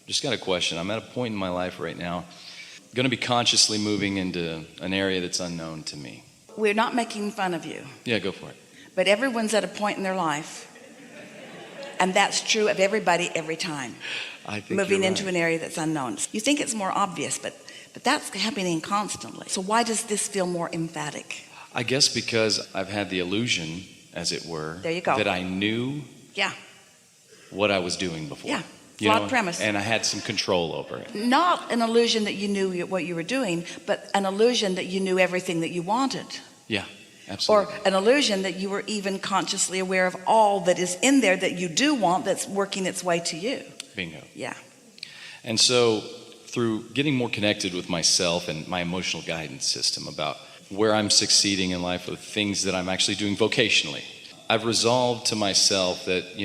Just got a question. I'm at a point in my life right now, going to be consciously moving into an area that's unknown to me. We're not making fun of you. Yeah, go for it. But everyone's at a point in their life, and that's true of everybody every time. I think Moving you're into right. an area that's unknown. You think it's more obvious, but that's happening constantly. So why does this feel more emphatic? I guess because I've had the illusion, as it were, There you go. that I knew Yeah. what I was doing before. Yeah. Flawed premise. And I had some control over it. Not an illusion that you knew what you were doing, but an illusion that you knew everything that you wanted. Yeah, absolutely. Or an illusion that you were even consciously aware of all that is in there that you do want, that's working its way to you. Bingo. Yeah. And so through getting more connected with myself and my emotional guidance system about where I'm succeeding in life, with things that I'm actually doing vocationally, I've resolved to myself that,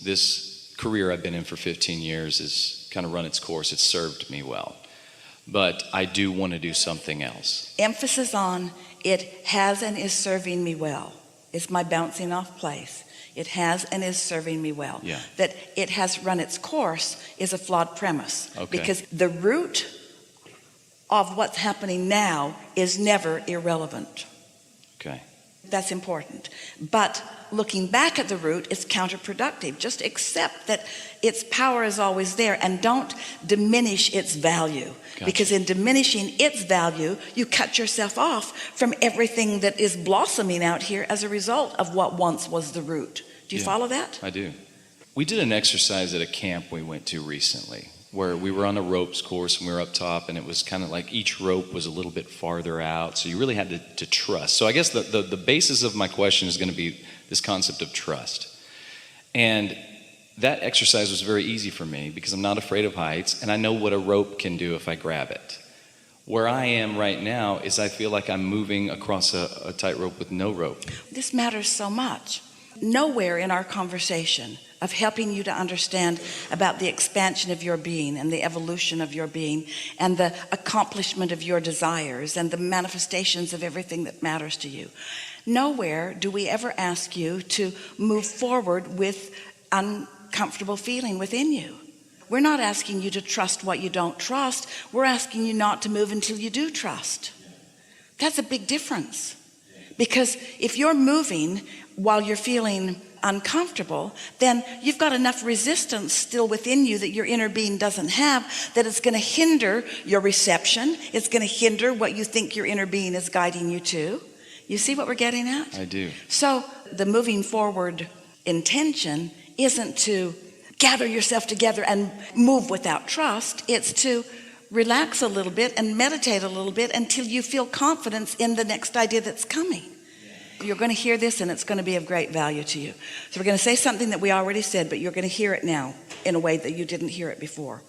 this career I've been in for 15 years has kind of run its course. It's served me well. But I do want to do something else. Emphasis on it has and is serving me well. It's my bouncing off place. It has and is serving me well. Yeah. That it has run its course is a flawed premise. Okay. Because the root of what's happening now is never irrelevant. Okay. That's important. But looking back at the root is counterproductive. Just accept that its power is always there and don't diminish its value. Gotcha. Because in diminishing its value, you cut yourself off from everything that is blossoming out here as a result of what once was the root. Do you follow that? I do. We did an exercise at a camp we went to recently where we were on a ropes course and we were up top, and it was kind of like each rope was a little bit farther out, so you really had to trust. So I guess the basis of my question is going to be this concept of trust. And that exercise was very easy for me because I'm not afraid of heights and I know what a rope can do if I grab it. Where I am right now is I feel like I'm moving across a tightrope with no rope. This matters so much. Nowhere in our conversation of helping you to understand about the expansion of your being and the evolution of your being and the accomplishment of your desires and the manifestations of everything that matters to you. Nowhere do we ever ask you to move forward with uncomfortable feeling within you. We're not asking you to trust what you don't trust. We're asking you not to move until you do trust. That's a big difference. Because if you're moving while you're feeling uncomfortable, then you've got enough resistance still within you that your inner being doesn't have, that it's going to hinder your reception. It's going to hinder what you think your inner being is guiding you to. You see what we're getting at? I do. So the moving forward intention isn't to gather yourself together and move without trust. It's to relax a little bit and meditate a little bit until you feel confidence in the next idea that's coming. You're going to hear this and it's going to be of great value to you. So we're going to say something that we already said, but you're going to hear it now in a way that you didn't hear it before.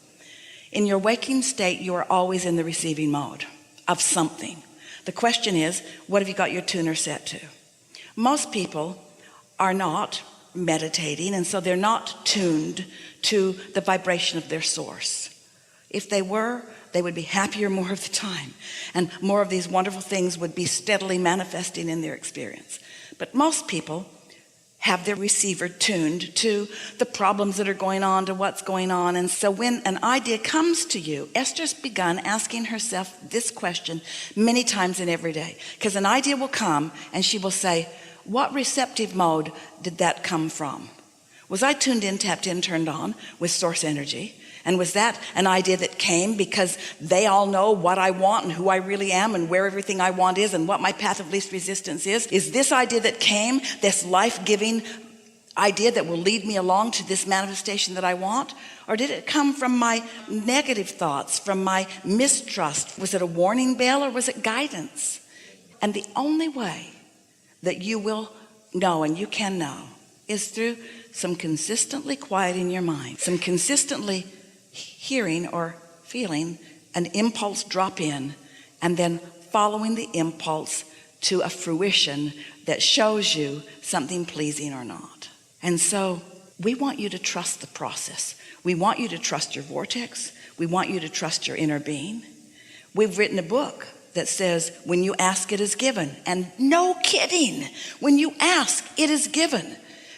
In your waking state, you are always in the receiving mode of something. The question is, what have you got your tuner set to? Most people are not meditating, and so they're not tuned to the vibration of their source. If they were, they would be happier more of the time, and more of these wonderful things would be steadily manifesting in their experience. But most people have their receiver tuned to the problems that are going on, to what's going on. And so when an idea comes to you, Esther's begun asking herself this question many times in every day, because an idea will come and she will say, what receptive mode did that come from? Was I tuned in, tapped in, turned on with source energy? And was that an idea that came because they all know what I want and who I really am and where everything I want is and what my path of least resistance is? Is this idea that came, this life-giving idea that will lead me along to this manifestation that I want? Or did it come from my negative thoughts, from my mistrust? Was it a warning bell or was it guidance? And the only way that you will know, and you can know, is through some consistently quieting your mind, some consistently hearing or feeling an impulse drop in, and then following the impulse to a fruition that shows you something pleasing or not. And so we want you to trust the process. We want you to trust your vortex. We want you to trust your inner being. We've written a book that says, when you ask, it is given. And no kidding, when you ask, it is given.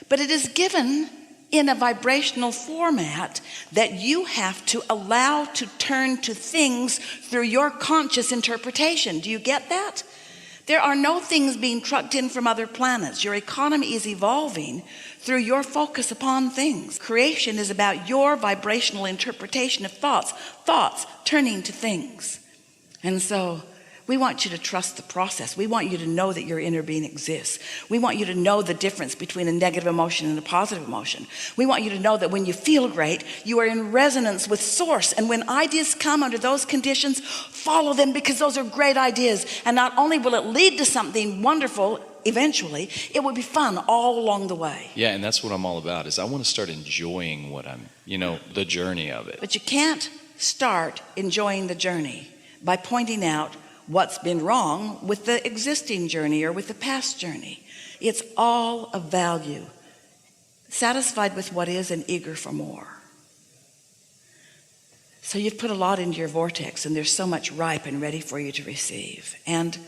But it is given in a vibrational format that you have to allow to turn to things through your conscious interpretation. Do you get that? There are no things being trucked in from other planets. Your economy is evolving through your focus upon things. Creation is about your vibrational interpretation of thoughts turning to things. And so we want you to trust the process. We want you to know that your inner being exists. We want you to know the difference between a negative emotion and a positive emotion. We want you to know that when you feel great, you are in resonance with source. And when ideas come under those conditions, follow them, because those are great ideas. And not only will it lead to something wonderful eventually, it will be fun all along the way. Yeah, and that's what I'm all about, is I want to start enjoying what I'm, the journey of it. But you can't start enjoying the journey by pointing out what's been wrong with the existing journey or with the past journey. It's all of value, satisfied with what is and eager for more. So you've put a lot into your vortex, and there's so much ripe and ready for you to receive. And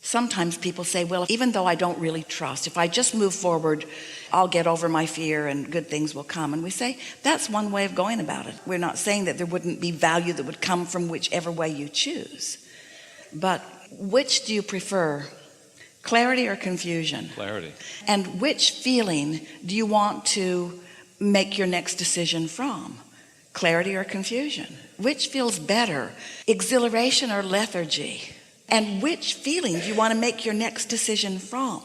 sometimes people say, well, even though I don't really trust, if I just move forward, I'll get over my fear and good things will come. And we say, that's one way of going about it. We're not saying that there wouldn't be value that would come from whichever way you choose. But which do you prefer, clarity or confusion? Clarity. And which feeling do you want to make your next decision from? Clarity or confusion? Which feels better, exhilaration or lethargy? And which feeling do you want to make your next decision from?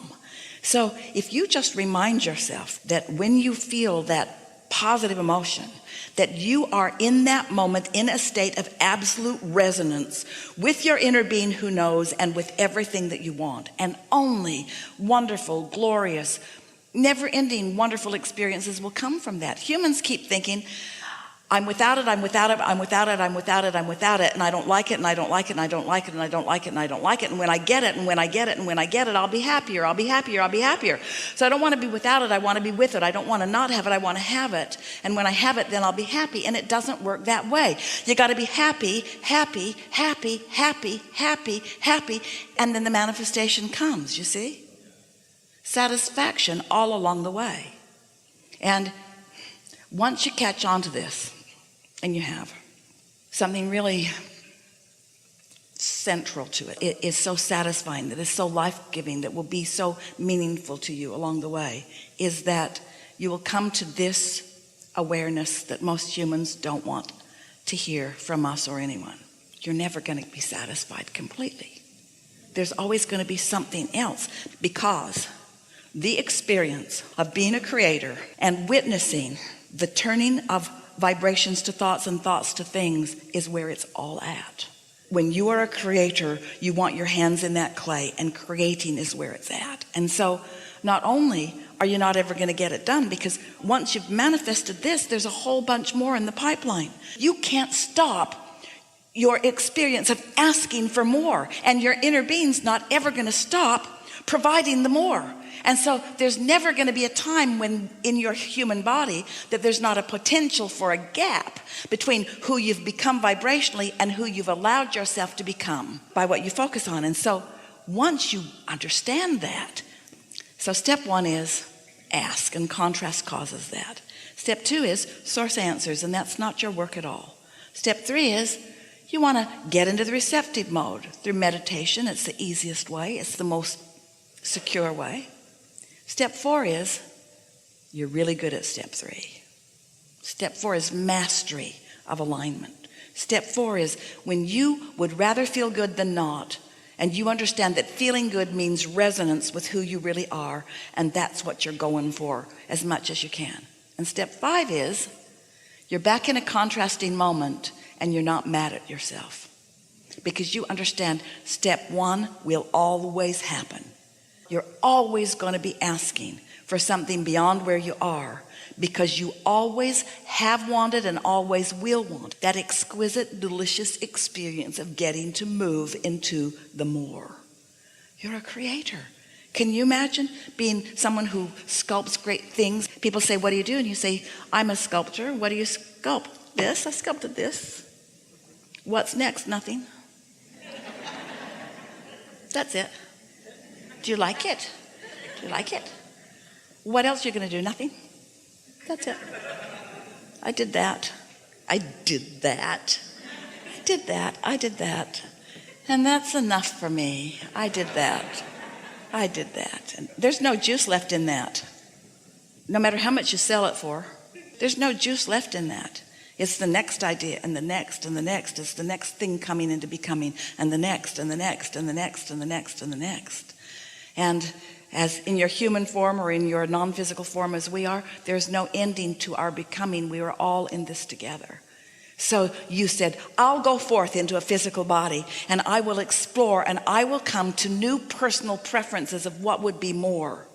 So if you just remind yourself that when you feel that positive emotion, that you are in that moment in a state of absolute resonance with your inner being who knows, and with everything that you want, and only wonderful, glorious, never-ending wonderful experiences will come from that. Humans keep thinking, I'm without it, I'm without it, I'm without it, I'm without it, I'm without it, and I don't like it, and I don't like it, and I don't like it, and I don't like it, and I don't like it, and when I get it, and when I get it, and when I get it, I'll be happier, I'll be happier, I'll be happier. So I don't want to be without it, I want to be with it. I don't want to not have it, I want to have it. And when I have it, then I'll be happy. And it doesn't work that way. You got to be happy, happy, happy, happy, happy, happy, and then the manifestation comes, you see? Satisfaction all along the way. And once you catch on to this, and you have something really central to it. It is so satisfying, that is so life-giving, that will be so meaningful to you along the way, is that you will come to this awareness that most humans don't want to hear from us or anyone. You're never going to be satisfied completely. There's always going to be something else, because the experience of being a creator and witnessing the turning of vibrations to thoughts and thoughts to things is where it's all at. When you are a creator, you want your hands in that clay, and creating is where it's at. And so not only are you not ever going to get it done, because once you've manifested this, there's a whole bunch more in the pipeline. You can't stop your experience of asking for more, and your inner being's not ever going to stop providing the more. And so there's never going to be a time when in your human body that there's not a potential for a gap between who you've become vibrationally and who you've allowed yourself to become by what you focus on. And so once you understand that, so step one is ask, and contrast causes that. Step two is source answers, and that's not your work at all. Step three is you want to get into the receptive mode through meditation. It's the easiest way. It's the most secure way. Step four is you're really good at step three. Step four is mastery of alignment. Step four is when you would rather feel good than not, and you understand that feeling good means resonance with who you really are, and that's what you're going for as much as you can. And step five is you're back in a contrasting moment, and you're not mad at yourself, because you understand step one will always happen. You're always going to be asking for something beyond where you are, because you always have wanted and always will want that exquisite, delicious experience of getting to move into the more. You're a creator. Can you imagine being someone who sculpts great things? People say, what do you do? And you say, I'm a sculptor. What do you sculpt? This, I sculpted this. What's next? Nothing. That's it. Do you like it? Do you like it? What else are you going to do? Nothing? That's it. I did that. I did that. I did that. I did that. And that's enough for me. I did that. I did that. And there's no juice left in that. No matter how much you sell it for, there's no juice left in that. It's the next idea and the next and the next. It's the next thing coming into becoming and the next and the next and the next and the next and the next. And as in your human form or in your non-physical form as we are, there's no ending to our becoming. We are all in this together. So you said, I'll go forth into a physical body and I will explore and I will come to new personal preferences of what would be more.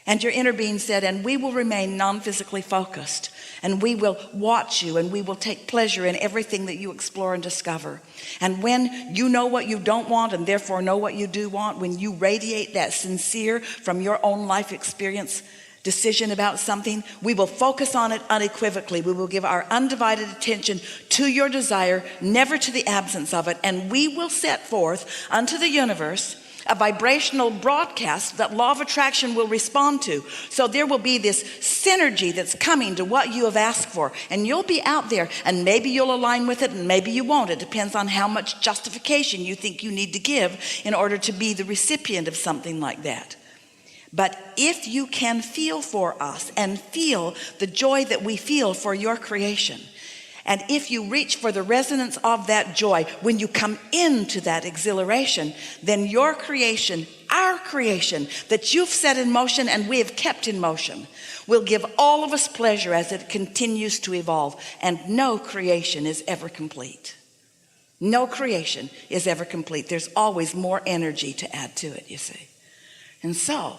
And your inner being said, and we will remain non-physically focused, and we will watch you, and we will take pleasure in everything that you explore and discover. And when you know what you don't want and therefore know what you do want, when you radiate that sincere from your own life experience decision about something, we will focus on it unequivocally. We will give our undivided attention to your desire, never to the absence of it, and we will set forth unto the universe a vibrational broadcast that law of attraction will respond to. So there will be this synergy that's coming to what you have asked for, and you'll be out there, and maybe you'll align with it and maybe you won't. It depends on how much justification you think you need to give in order to be the recipient of something like that. But if you can feel for us and feel the joy that we feel for your creation, and if you reach for the resonance of that joy, when you come into that exhilaration, then your creation, our creation that you've set in motion and we have kept in motion, will give all of us pleasure as it continues to evolve. And no creation is ever complete. No creation is ever complete. There's always more energy to add to it, you see. And so,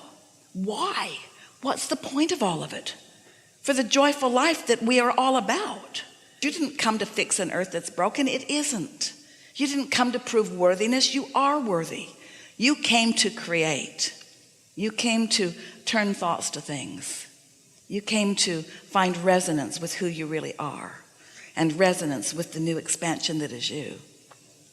why? What's the point of all of it? For the joyful life that we are all about. You didn't come to fix an earth that's broken. It isn't. You didn't come to prove worthiness. You are worthy. You came to create. You came to turn thoughts to things. You came to find resonance with who you really are, and resonance with the new expansion that is you,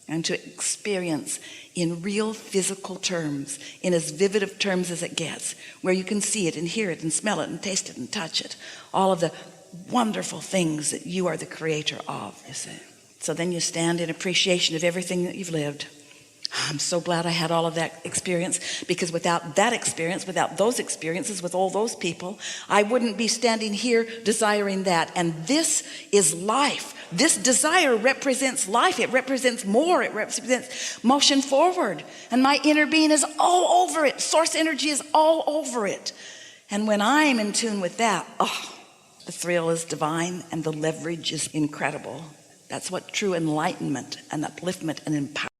and to experience in real physical terms, in as vivid of terms as it gets, where you can see it and hear it and smell it and taste it and touch it, all of the wonderful things that you are the creator of, you see. So then you stand in appreciation of everything that you've lived. I'm so glad I had all of that experience, because without that experience, without those experiences with all those people, I wouldn't be standing here desiring that. And this is life. This desire represents life. It represents more. It represents motion forward. And my inner being is all over it. Source energy is all over it. And when I'm in tune with that, the thrill is divine and the leverage is incredible. That's what true enlightenment and upliftment and empowerment